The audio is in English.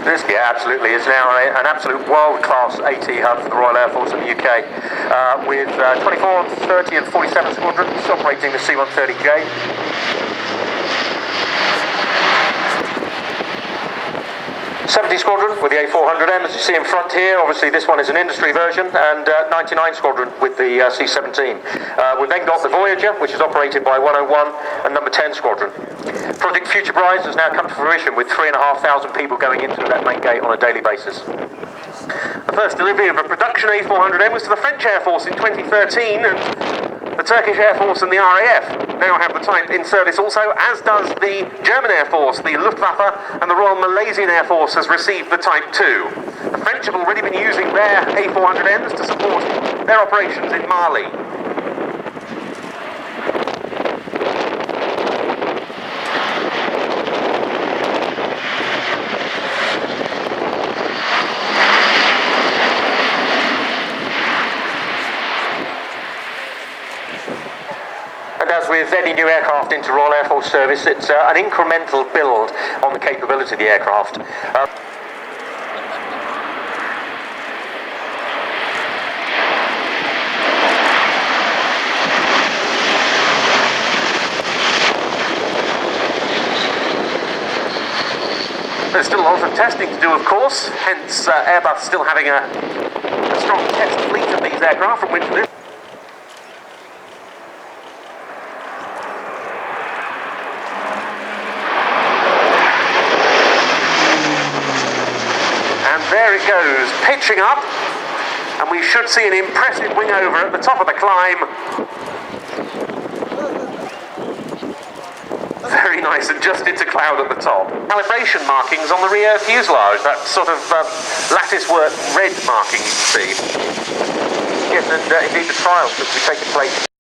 This, yeah, absolutely, is now an absolute world-class AT hub for the Royal Air Force in the UK, with 24, 30 and 47 squadrons operating the C-130J. 70 Squadron with the A400M, as you see in front here. Obviously this one is an industry version, and 99 Squadron with the C-17. We've then got the Voyager, which is operated by 101 and number 10 Squadron. Project Future Prize has now come to fruition with 3,500 people going into that main gate on a daily basis. The first delivery of a production A400M was to the French Air Force in 2013, and the Turkish Air Force and the RAF now have the type in service also, as does the German Air Force. The Luftwaffe and the Royal Malaysian Air Force has received the type too. The French have already been using their A400Ms to support their operations in Mali. And as with any new aircraft into Royal Air Force service, it's an incremental build on the capability of the aircraft. There's still lots of testing to do, of course, hence Airbus still having a strong test fleet of these aircraft from which this. And there it goes, pitching up, and we should see an impressive wing over at the top of the climb. Very nice, and just into cloud at the top. Calibration markings on the rear fuselage, that sort of lattice work red marking you can see. Yes, and indeed the trials that will be taking place.